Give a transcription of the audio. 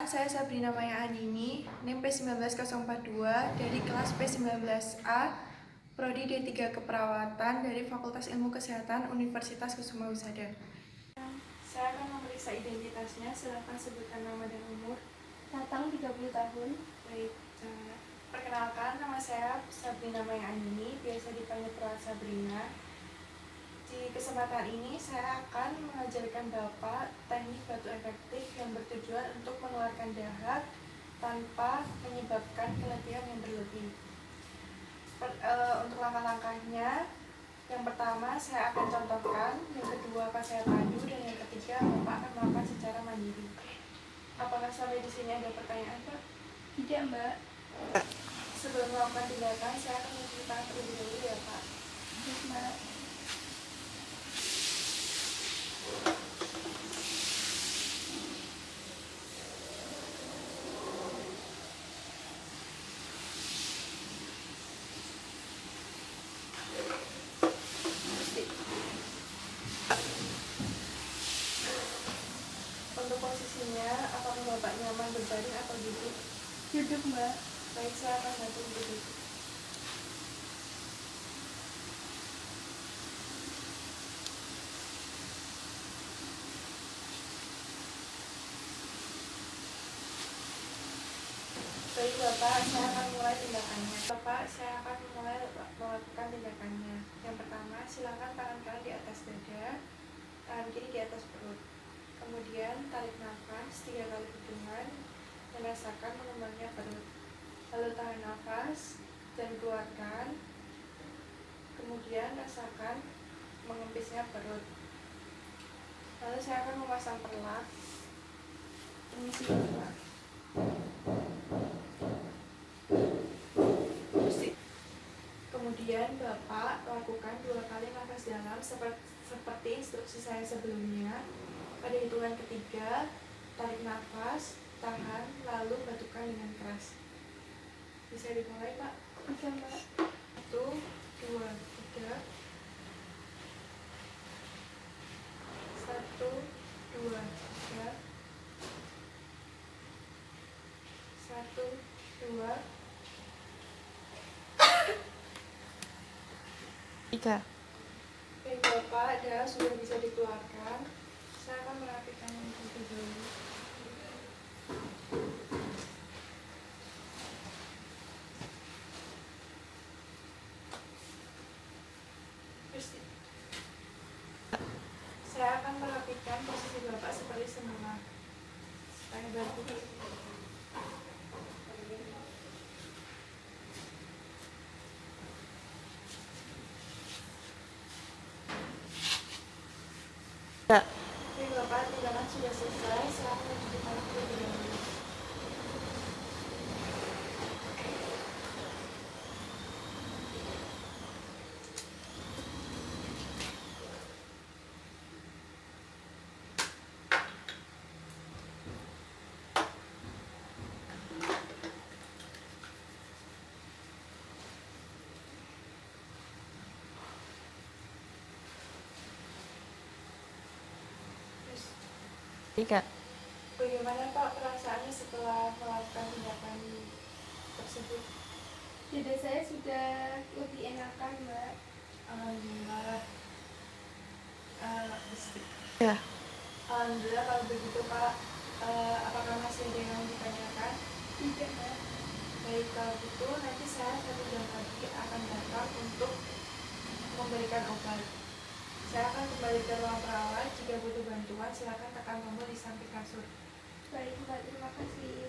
saya Sabrina Maya Andini, NIM P19042 dari kelas P19A, Prodi D3 Keperawatan dari Fakultas Ilmu Kesehatan Universitas Kusuma Wusada. Saya akan memeriksa identitasnya, silakan sebutkan nama dan umur. Tatang 30 tahun. Baik, perkenalkan, nama saya Sabrina Maya Andini, biasa dipanggil Perawat Sabrina. Di kesempatan ini saya akan mengajarkan Bapak teknik batu efektif yang bertujuan untuk mengeluarkan dahak tanpa menyebabkan keletihan yang berlebih. Untuk langkah-langkahnya, yang pertama saya akan contohkan, yang kedua akan saya pandu, dan yang ketiga Bapak akan melakukan secara mandiri. Apakah sampai di sini ada pertanyaan, Pak? Tidak, Mbak. Sebelum melakukan tindakan, saya akan mencuci tangan terlebih dahulu ya, Pak. Baik, Mbak. Untuk posisinya, apakah Bapak nyaman berbaring atau duduk? Duduk, Mbak. Baik, saya akan bantu duduk. Baik Bapak, saya akan mulai tindakannya. Bapak, saya akan mulai melakukan tindakannya. Yang pertama, silakan tangan kanan di atas dada, tangan kiri di atas perut. Kemudian tarik nafas 3 kali hitungan dan rasakan mengembangnya perut. Lalu tahan nafas dan keluarkan. Kemudian rasakan mengempisnya perut. Lalu saya akan memasang perlak. Permisi Bapak. Kemudian Bapak lakukan 2 kali nafas dalam seperti instruksi saya sebelumnya. Pada hitungan ketiga, tarik nafas, tahan, lalu batukan dengan keras. Bisa dimulai, Pak? Bisa, Mbak. 1, 2, 3. 1, 2, 3. 1, 2, 3. Baik Bapak, darah sudah bisa dikeluarkan. Saya akan merapikan yang terlebih dahulu. Saya akan merapikan posisi Bapak seperti semula. Supaya baru. Ya. Baik Bapak, tindakan sudah selesai. Saya akan mencuci tangan terlebih dahulu. Tiga. Bagaimana Pak perasaannya setelah melakukan tindakan tersebut? Dada saya sudah lebih enakan, Mbak. Alhamdulillah. Ya. Alhamdulillah kalau begitu Pak. Apakah masih ada yang ditanyakan? Tidak, Mbak. Baik, kalau gitu nanti saya 1 jam lagi akan datang untuk memberikan obat. Saya akan kembali ke ruang perawat. Jika butuh bantuan, silakan tekan tombol di samping kasur. Baik, Mbak. Terima kasih.